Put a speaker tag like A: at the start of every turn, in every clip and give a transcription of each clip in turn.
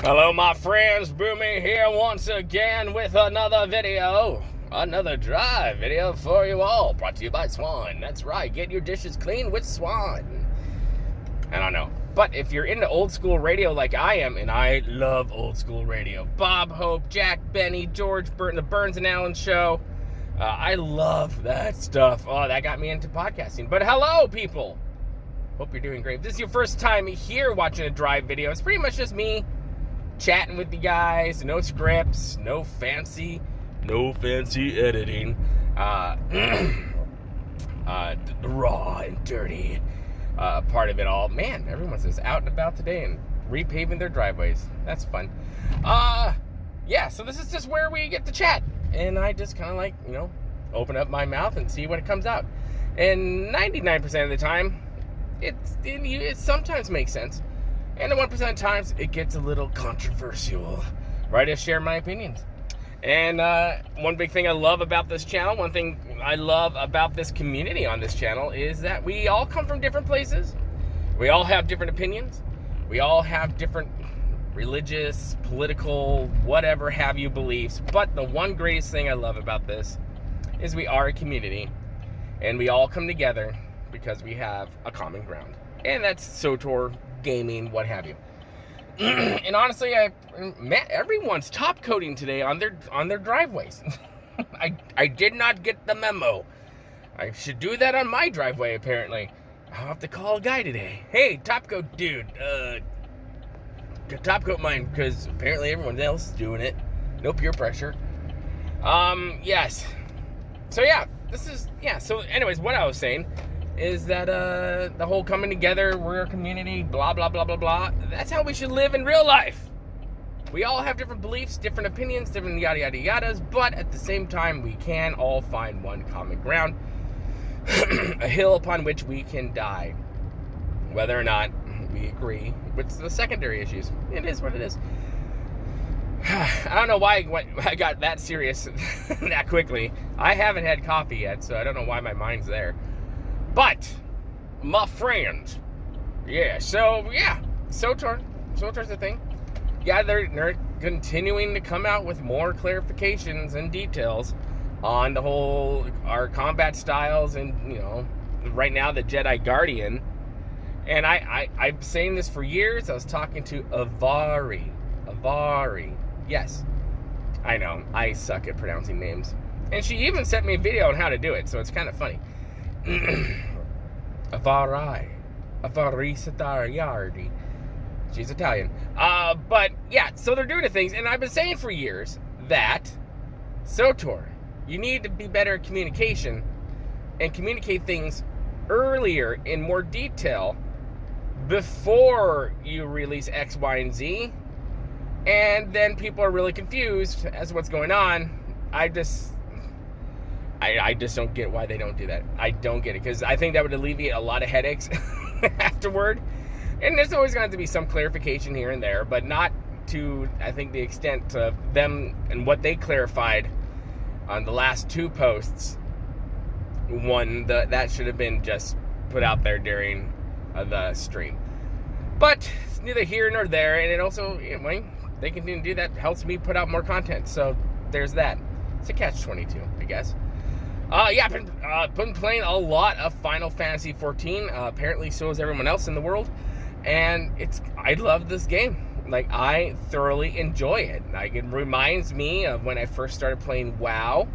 A: Hello my friends, Boomy here once again with another video. Another drive video for you all, brought to you by Swan. That's right, get your dishes clean with Swan. I don't know, but if you're into old school radio like I am, and I love old school radio, Bob Hope, Jack Benny, George Burton, the Burns and Allen Show, I love that stuff. Oh, that got me into podcasting. But hello people, hope you're doing great. If this is your first time here watching a drive video, it's pretty much just me chatting with you guys, no scripts, no fancy editing, the raw and dirty part of it all. Man, everyone's just out and about today and repaving their driveways. That's fun. Yeah, so this is just where we get to chat, and I just kind of like, open up my mouth and see what comes out. And 99% of the time, it sometimes makes sense. And the 1% of times, it gets a little controversial, right? I share my opinions. And one big thing I love about this channel, one thing I love about this community on this channel is that we all come from different places. We all have different opinions. We all have different religious, political, whatever have you beliefs. But the one greatest thing I love about this is we are a community. And we all come together because we have a common ground. And that's SWTOR, gaming, what have you. And honestly, everyone's top coating today on their driveways. I did not get the memo. I should do that on my driveway, apparently. I'll have to call a guy today. Hey, top coat dude, top coat mine, because apparently everyone else is doing it. No peer pressure. Yes. So yeah, so anyways, what I was saying is that the whole coming together, we're a community, blah, blah, blah, blah, blah. That's how we should live in real life. We all have different beliefs, different opinions, different yada, yada, yadas, but at the same time, we can all find one common ground, a hill upon which we can die, whether or not we agree with the secondary issues. It is what it is. I don't know why I got that serious that quickly. I haven't had coffee yet, so I don't know why my mind's there. But, my friends, SWTOR's a thing. Yeah, they're continuing to come out with more clarifications and details on our combat styles and, right now the Jedi Guardian. And I'm saying this for years. I was talking to Avari. Yes, I know, I suck at pronouncing names. And she even sent me a video on how to do it, so it's kind of funny. Avari Satariardi. She's Italian. But yeah, so they're doing the things, and I've been saying for years that SWTOR, you need to be better at communication and communicate things earlier in more detail before you release X, Y, and Z. And then people are really confused as to what's going on. I just don't get why they don't do that. I don't get it, because I think that would alleviate a lot of headaches afterward. And there's always going to have to be some clarification here and there, but not to, I think, the extent of them and what they clarified on the last two posts. One, that should have been just put out there during the stream. But it's neither here nor there, and it also, they continue to do that, helps me put out more content. So there's that. It's a catch-22, I guess. I've been playing a lot of Final Fantasy 14. Apparently so is everyone else in the world. And I love this game. Like, I thoroughly enjoy it. Like, it reminds me of when I first started playing WoW.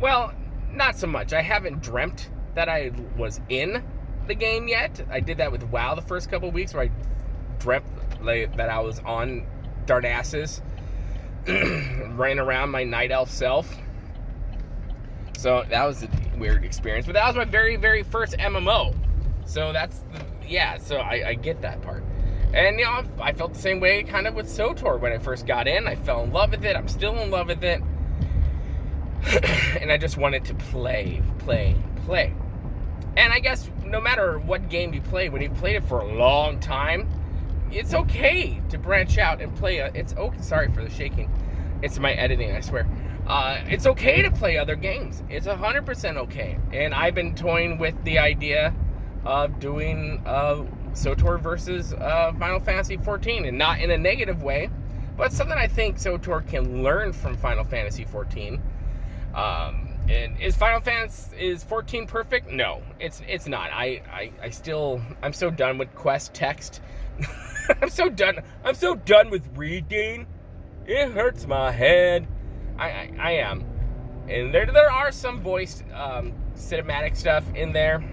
A: Well, not so much. I haven't dreamt that I was in the game yet. I did that with WoW the first couple of weeks, where I dreamt that I was on Darnassus, running around my night elf self. So that was a weird experience, but that was my very, very first MMO. So so I get that part. And, I felt the same way kind of with SWTOR when I first got in. I fell in love with it. I'm still in love with it. And I just wanted to play. And I guess no matter what game you play, when you've played it for a long time, it's okay to branch out and play. Sorry for the shaking. It's my editing, I swear. It's okay to play other games. It's 100% okay. And I've been toying with the idea of doing SWTOR versus Final Fantasy 14, and not in a negative way, but something I think SWTOR can learn from Final Fantasy 14. And is Final Fantasy 14 perfect? No, it's not. I'm so done with quest text. I'm so done with reading. It hurts my head. I am. And there are some voiced cinematic stuff in there,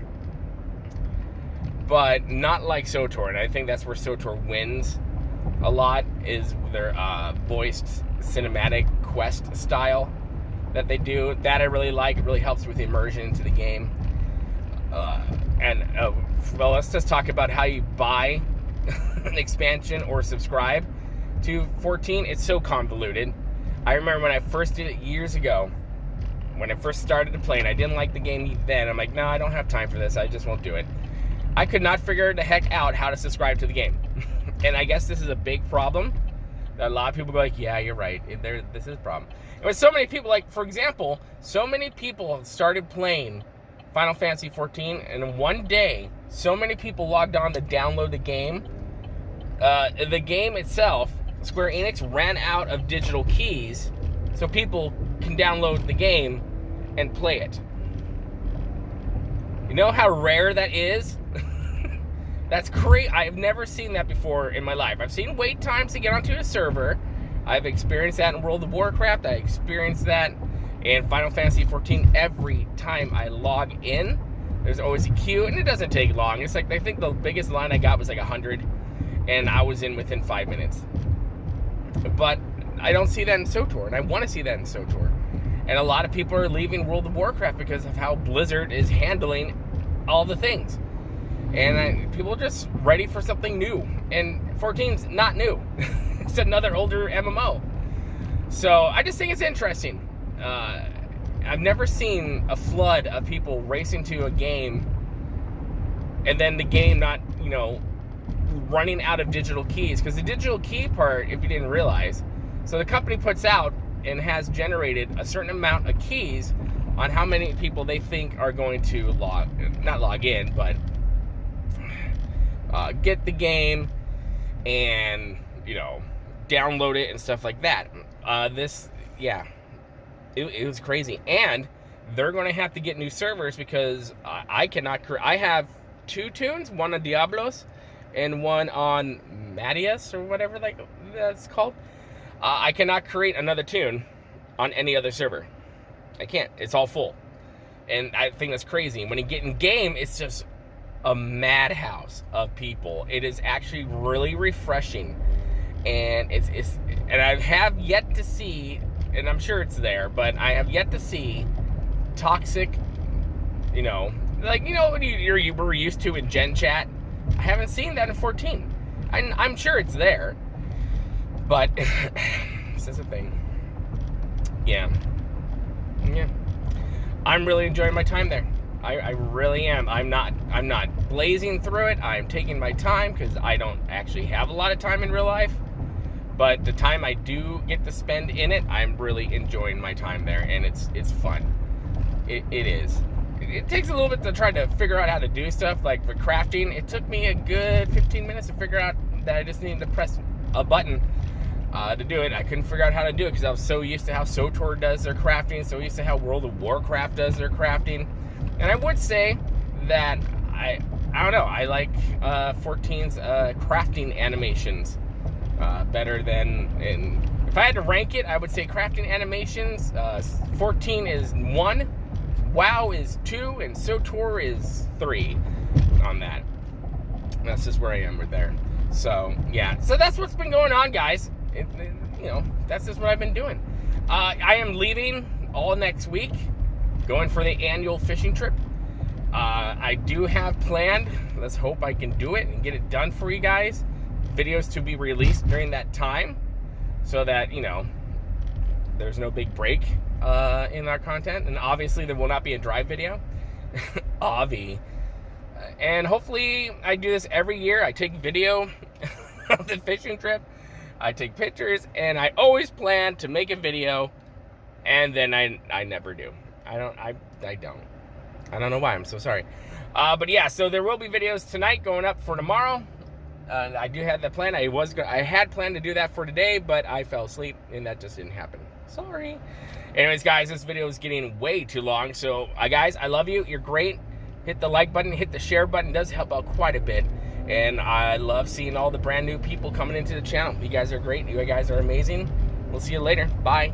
A: but not like SWTOR. And I think that's where SWTOR wins a lot, is their voiced cinematic quest style that they do. That I really like. It really helps with immersion into the game. Well, let's just talk about how you buy an expansion or subscribe to 14. It's so convoluted. I remember when I first did it years ago, when I first started to play, and I didn't like the game then. I'm like, no, I don't have time for this. I just won't do it. I could not figure the heck out how to subscribe to the game. And I guess this is a big problem. A lot of people go like, yeah, you're right. This is a problem. And with so many people, like, for example, so many people started playing Final Fantasy 14, and in one day, so many people logged on to download the game. The game itself, Square Enix ran out of digital keys, so people can download the game and play it. You know how rare that is? That's crazy. I've never seen that before in my life. I've seen wait times to get onto a server. I've experienced that in World of Warcraft. I experienced that in Final Fantasy 14. Every time I log in, there's always a queue, and it doesn't take long. It's like, I think the biggest line I got was like 100, and I was in within 5 minutes. But I don't see that in SWTOR, and I want to see that in SWTOR. And a lot of people are leaving World of Warcraft because of how Blizzard is handling all the things. And people are just ready for something new. And 14's not new. It's another older MMO. So I just think it's interesting. I've never seen a flood of people racing to a game and then the game not, running out of digital keys. Because the digital key part, if you didn't realize, so the company puts out and has generated a certain amount of keys on how many people they think are going to not log in, but get the game and, download it and stuff like that. It was crazy. And they're going to have to get new servers because I cannot I have 2 tunes, one on Diablos and one on Madius or whatever that's called. I cannot create another tune on any other server. I can't. It's all full. And I think that's crazy. When you get in game, it's just a madhouse of people. It is actually really refreshing. And and I have yet to see, and I'm sure it's there, but I have yet to see toxic, when you were used to in Gen Chat. I haven't seen that in 14. I'm sure it's there, but this is a thing. Yeah. I'm really enjoying my time there. I really am. I'm not blazing through it. I'm taking my time because I don't actually have a lot of time in real life. But the time I do get to spend in it, I'm really enjoying my time there, and it's fun. It is. It takes a little bit to try to figure out how to do stuff, like for crafting. It took me a good 15 minutes to figure out that I just needed to press a button to do it. I couldn't figure out how to do it because I was so used to how SWTOR does their crafting, so used to how World of Warcraft does their crafting. And I would say that I don't know, I like 14's crafting animations better than, if I had to rank it, I would say crafting animations, 14 is 1, WoW is 2, and SWTOR is 3 on that. And that's just where I am right there. So, yeah. So that's what's been going on, guys. That's just what I've been doing. I am leaving all next week, going for the annual fishing trip. I do have planned, let's hope I can do it and get it done for you guys, videos to be released during that time, so that, there's no big break in our content. And obviously there will not be a drive video. Obvi. And hopefully I do this every year. I take video of the fishing trip, I take pictures, and I always plan to make a video, and then I never do. I don't know why. I'm so sorry. But yeah, so there will be videos tonight going up for tomorrow. I do have that plan. I had planned to do that for today, but I fell asleep and that just didn't happen. Sorry. Anyways, guys, this video is getting way too long. So, guys, I love you. You're great. Hit the like button, hit the share button. It does help out quite a bit. And I love seeing all the brand new people coming into the channel. You guys are great. You guys are amazing. We'll see you later. Bye.